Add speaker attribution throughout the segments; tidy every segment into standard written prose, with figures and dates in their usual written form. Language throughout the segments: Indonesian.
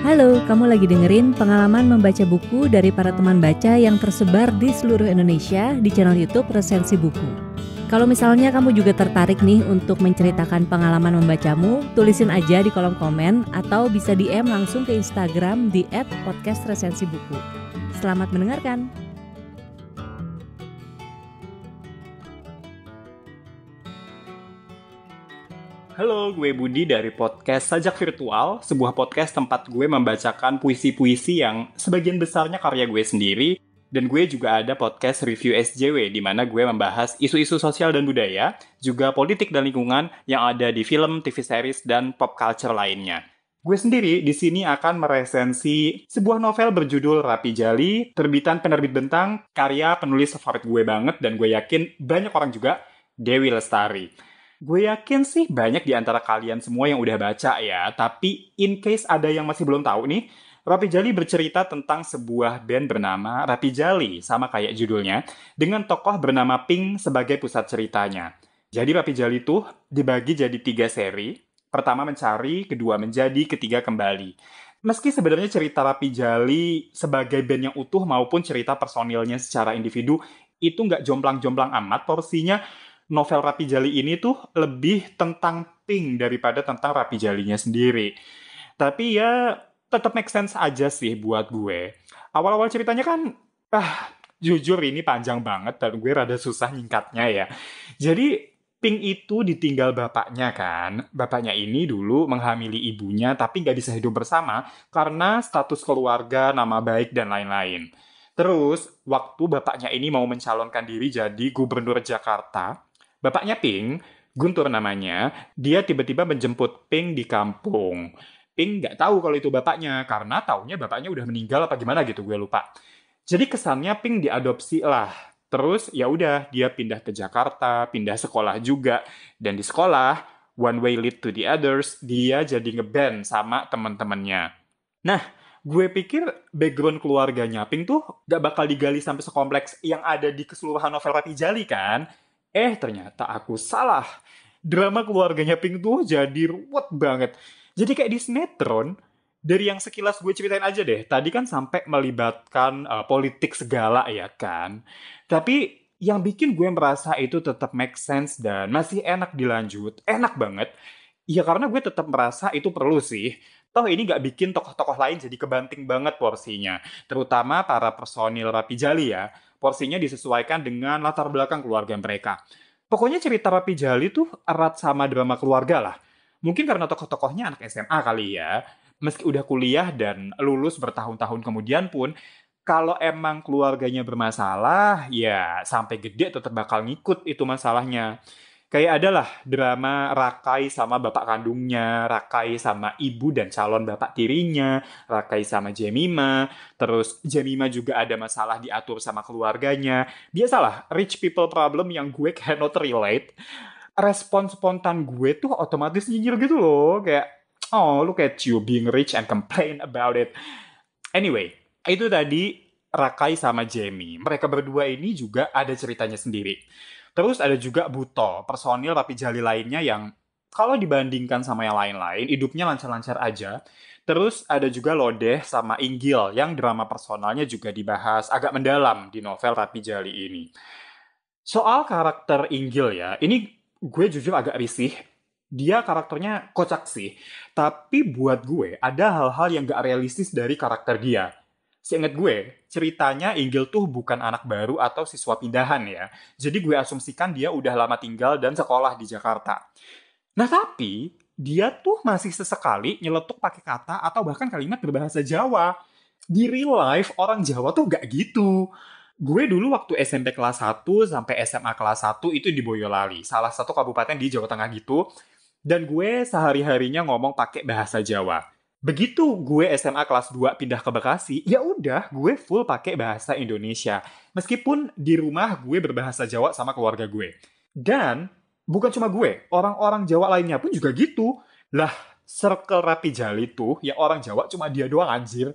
Speaker 1: Halo, kamu lagi dengerin pengalaman membaca buku dari para teman baca yang tersebar di seluruh Indonesia di channel YouTube Resensi Buku. Kalau misalnya kamu juga tertarik nih untuk menceritakan pengalaman membacamu, tulisin aja di kolom komen atau bisa DM langsung ke Instagram di @podcastresensibuku. Selamat mendengarkan!
Speaker 2: Halo, gue Budi dari podcast Sajak Virtual, sebuah podcast tempat gue membacakan puisi-puisi yang sebagian besarnya karya gue sendiri, dan gue juga ada podcast Review SJW, di mana gue membahas isu-isu sosial dan budaya, juga politik dan lingkungan yang ada di film, TV series, dan pop culture lainnya. Gue sendiri di sini akan meresensi sebuah novel berjudul Rapi Jali, terbitan penerbit Bentang, karya penulis favorit gue banget, dan gue yakin banyak orang juga, Dewi Lestari. Gue yakin sih banyak di antara kalian semua yang udah baca ya, tapi in case ada yang masih belum tahu nih, Rapi Jali bercerita tentang sebuah band bernama Rapi Jali, sama kayak judulnya, dengan tokoh bernama Pink sebagai pusat ceritanya. Jadi Rapi Jali tuh dibagi jadi 3 seri, pertama mencari, kedua menjadi, ketiga kembali. Meski sebenarnya cerita Rapi Jali sebagai band yang utuh maupun cerita personilnya secara individu itu nggak jomplang-jomplang amat porsinya, novel Rapi Jali ini tuh lebih tentang Pink daripada tentang Rapi Jalinya sendiri. Tapi ya tetap make sense aja sih buat gue. Awal-awal ceritanya kan, jujur ini panjang banget dan gue rada susah nyingkatnya ya. Jadi Pink itu ditinggal bapaknya kan. Bapaknya ini dulu menghamili ibunya tapi nggak bisa hidup bersama karena status keluarga, nama baik, dan lain-lain. Terus, waktu bapaknya ini mau mencalonkan diri jadi gubernur Jakarta, bapaknya Pink, Guntur namanya, dia tiba-tiba menjemput Pink di kampung. Pink nggak tahu kalau itu bapaknya, karena taunya bapaknya udah meninggal apa gimana gitu, gue lupa. Jadi kesannya Pink diadopsi lah. Terus ya udah dia pindah ke Jakarta, pindah sekolah juga. Dan di sekolah, one way lead to the others, dia jadi ngeband sama teman-temannya. Nah, gue pikir background keluarganya Pink tuh gak bakal digali sampai sekompleks yang ada di keseluruhan novel Rapi Jali kan. Ternyata aku salah. Drama keluarganya Pink tuh jadi ruwet banget. Jadi kayak di sinetron, dari yang sekilas gue ceritain aja deh. Tadi kan sampai melibatkan politik segala ya kan. Tapi yang bikin gue merasa itu tetap make sense dan masih enak dilanjut. Enak banget. Ya karena gue tetap merasa itu perlu sih. Toh ini gak bikin tokoh-tokoh lain jadi kebanting banget porsinya. Terutama para personil Rapi Jali ya. Porsinya disesuaikan dengan latar belakang keluarga mereka. Pokoknya cerita Rapi Jali tuh erat sama drama keluarga lah. Mungkin karena tokoh-tokohnya anak SMA kali ya. Meski udah kuliah dan lulus bertahun-tahun kemudian pun, kalau emang keluarganya bermasalah, ya sampai gede tetap bakal ngikut itu masalahnya. Kayak adalah drama Rakai sama bapak kandungnya, Rakai sama ibu dan calon bapak tirinya, Rakai sama Jemima, terus Jemima juga ada masalah diatur sama keluarganya. Biasalah, rich people problem yang gue cannot relate. Respon spontan gue tuh otomatis nyinyir gitu loh, kayak, oh look at you being rich and complain about it. Anyway, itu tadi Rakai sama Jamie. Mereka berdua ini juga ada ceritanya sendiri. Terus ada juga Buto, personil Rapi Jali lainnya yang kalau dibandingkan sama yang lain-lain, hidupnya lancar-lancar aja. Terus ada juga Lodeh sama Inggil yang drama personalnya juga dibahas agak mendalam di novel Rapi Jali ini. Soal karakter Inggil ya, ini gue jujur agak risih. Dia karakternya kocak sih, tapi buat gue ada hal-hal yang gak realistis dari karakter dia. Seingat gue, ceritanya Inggil tuh bukan anak baru atau siswa pindahan ya. Jadi gue asumsikan dia udah lama tinggal dan sekolah di Jakarta. Nah tapi, dia tuh masih sesekali nyeletuk pakai kata atau bahkan kalimat berbahasa Jawa. Di real life, orang Jawa tuh gak gitu. Gue dulu waktu SMP kelas 1 sampai SMA kelas 1 itu di Boyolali, salah satu kabupaten di Jawa Tengah gitu. Dan gue sehari-harinya ngomong pakai bahasa Jawa. Begitu gue SMA kelas 2 pindah ke Bekasi, ya udah gue full pakai bahasa Indonesia. Meskipun di rumah gue berbahasa Jawa sama keluarga gue. Dan bukan cuma gue, orang-orang Jawa lainnya pun juga gitu. Lah, circle Rapi Jali tuh ya orang Jawa cuma dia doang anjir.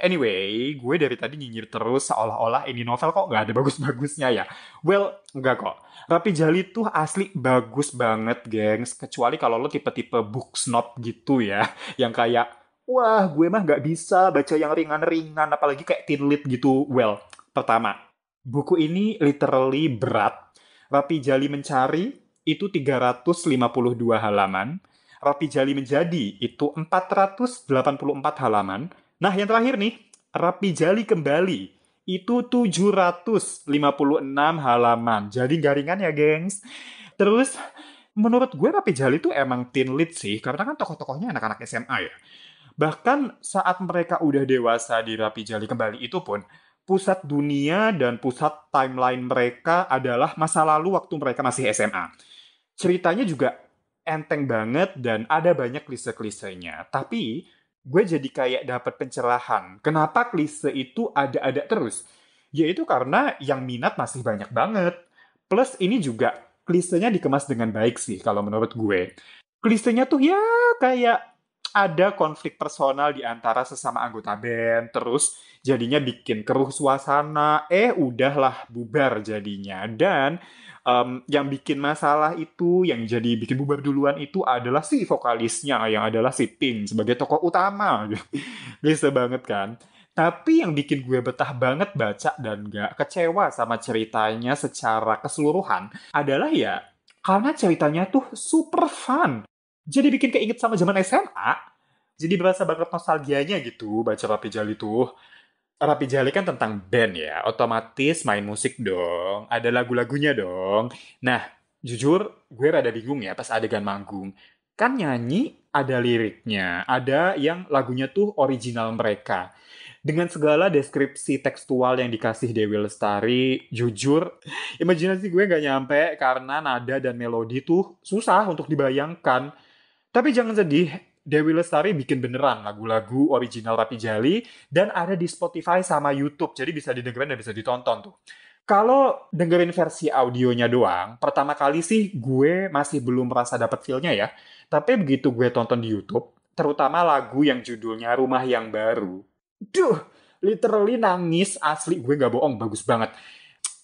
Speaker 2: Anyway, gue dari tadi nyinyir terus seolah-olah ini novel kok nggak ada bagus-bagusnya ya. Well, enggak kok. Rapi Jali tuh asli bagus banget, gengs. Kecuali kalau lo tipe-tipe book snob gitu ya. Yang kayak, wah gue mah nggak bisa baca yang ringan-ringan, apalagi kayak teen lit gitu. Well, pertama, buku ini literally berat. Rapi Jali Mencari itu 352 halaman. Rapi Jali Menjadi itu 484 halaman. Nah, yang terakhir nih, Rapi Jali Kembali. Itu 756 halaman. Jadi garingan ya, gengs. Terus, menurut gue Rapi Jali itu emang teen lit sih. Karena kan tokoh-tokohnya anak-anak SMA ya. Bahkan saat mereka udah dewasa di Rapi Jali Kembali itu pun, pusat dunia dan pusat timeline mereka adalah masa lalu waktu mereka masih SMA. Ceritanya juga enteng banget dan ada banyak klise-klisenya. Tapi gue jadi kayak dapat pencerahan. Kenapa klise itu ada-ada terus? Yaitu karena yang minat masih banyak banget. Plus ini juga klisenya dikemas dengan baik sih kalau menurut gue. Klisenya tuh ya kayak ada konflik personal di antara sesama anggota band, terus jadinya bikin keruh suasana, udahlah bubar jadinya. Dan yang bikin masalah itu, yang jadi bikin bubar duluan itu adalah si vokalisnya, yang adalah si Pink sebagai tokoh utama. Bisa banget kan? Tapi yang bikin gue betah banget baca dan gak kecewa sama ceritanya secara keseluruhan adalah ya, karena ceritanya tuh super fun. Jadi bikin keinget sama zaman SMA. Jadi berasa banget nostalgianya gitu baca Rapi Jali tuh. Rapi Jali kan tentang band ya, otomatis main musik dong, ada lagu-lagunya dong. Nah, jujur gue rada bingung ya pas adegan manggung. Kan nyanyi ada liriknya, ada yang lagunya tuh original mereka. Dengan segala deskripsi tekstual yang dikasih Dewi Lestari, jujur, imajinasi gue nggak nyampe karena nada dan melodi tuh susah untuk dibayangkan. Tapi jangan sedih, Dewi Lestari bikin beneran lagu-lagu original Rapi Jali dan ada di Spotify sama YouTube, jadi bisa didengerin dan bisa ditonton tuh. Kalau dengerin versi audionya doang, pertama kali sih gue masih belum merasa dapet feel-nya ya. Tapi begitu gue tonton di YouTube, terutama lagu yang judulnya Rumah Yang Baru. Duh, literally nangis asli, gue gak bohong, bagus banget.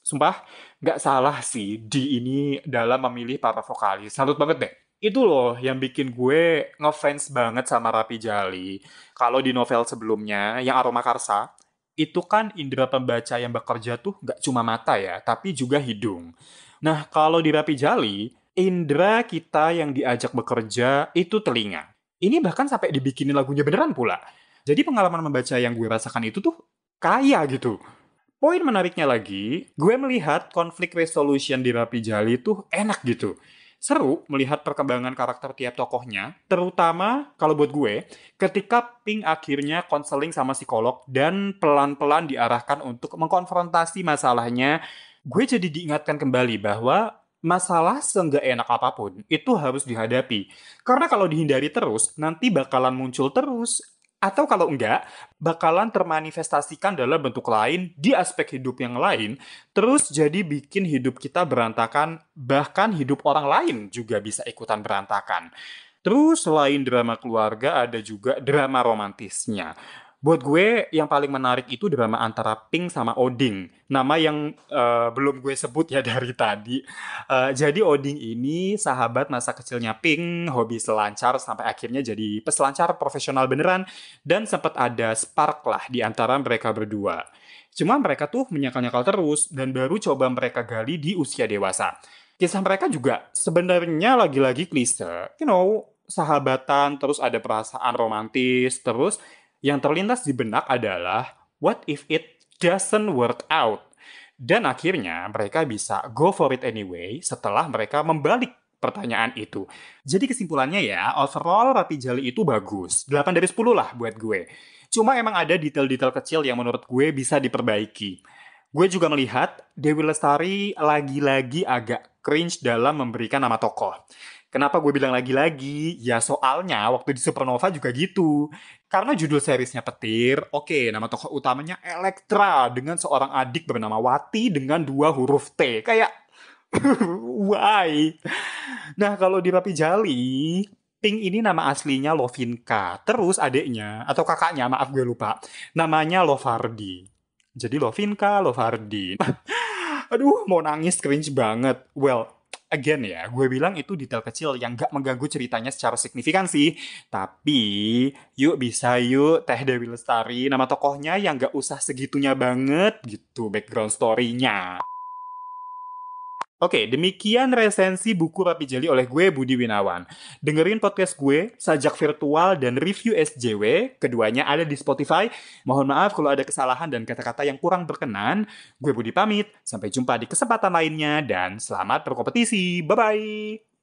Speaker 2: Sumpah, gak salah sih di ini dalam memilih para vokalis. Salut banget deh. Itu loh yang bikin gue ngefans banget sama Rapi Jali. Kalau di novel sebelumnya, yang Aroma Karsa, itu kan indera pembaca yang bekerja tuh gak cuma mata ya, tapi juga hidung. Nah, kalau di Rapi Jali, indera kita yang diajak bekerja itu telinga. Ini bahkan sampai dibikinin lagunya beneran pula. Jadi pengalaman membaca yang gue rasakan itu tuh kaya gitu. Poin menariknya lagi, gue melihat konflik resolution di Rapi Jali tuh enak gitu. Seru melihat perkembangan karakter tiap tokohnya, terutama kalau buat gue, ketika Pink akhirnya konseling sama psikolog dan pelan-pelan diarahkan untuk mengkonfrontasi masalahnya, gue jadi diingatkan kembali bahwa masalah seenggak enak apapun itu harus dihadapi. Karena kalau dihindari terus, nanti bakalan muncul terus. Atau kalau enggak, bakalan termanifestasikan dalam bentuk lain di aspek hidup yang lain, terus jadi bikin hidup kita berantakan, bahkan hidup orang lain juga bisa ikutan berantakan. Terus selain drama keluarga, ada juga drama romantisnya. Buat gue, yang paling menarik itu drama antara Pink sama Oding. Nama yang belum gue sebut ya dari tadi. Jadi Oding ini sahabat masa kecilnya Pink, hobi selancar sampai akhirnya jadi peselancar profesional beneran. Dan sempat ada spark lah di antara mereka berdua. Cuma mereka tuh menyakal-nyakal terus dan baru coba mereka gali di usia dewasa. Kisah mereka juga sebenarnya lagi-lagi klise. Sahabatan, terus ada perasaan romantis, terus yang terlintas di benak adalah what if it doesn't work out? Dan akhirnya mereka bisa go for it anyway setelah mereka membalik pertanyaan itu. Jadi kesimpulannya ya, overall Rapi Jali itu bagus. 8 dari 10 lah buat gue. Cuma emang ada detail-detail kecil yang menurut gue bisa diperbaiki. Gue juga melihat Dewi Lestari lagi-lagi agak cringe dalam memberikan nama tokoh. Kenapa gue bilang lagi-lagi? Ya soalnya waktu di Supernova juga gitu. Karena judul seriesnya petir, oke, nama tokoh utamanya Elektra dengan seorang adik bernama Wati dengan 2 huruf T. Kayak, why? Nah, kalau di Rapi Jali, Pink ini nama aslinya Lovinka. Terus adiknya, atau kakaknya, maaf gue lupa. Namanya Lovardi. Jadi Lovinka, Lovardi. Aduh, mau nangis, cringe banget. Well, again ya, gue bilang itu detail kecil yang gak mengganggu ceritanya secara signifikan sih. Tapi, yuk Teh Dewi Lestari, nama tokohnya yang gak usah segitunya banget gitu background story-nya. Oke, demikian resensi buku Rapi Jali oleh gue, Budi Winawan. Dengerin podcast gue, Sajak Virtual dan Review SJW. Keduanya ada di Spotify. Mohon maaf kalau ada kesalahan dan kata-kata yang kurang berkenan. Gue Budi pamit. Sampai jumpa di kesempatan lainnya dan selamat berkompetisi. Bye-bye!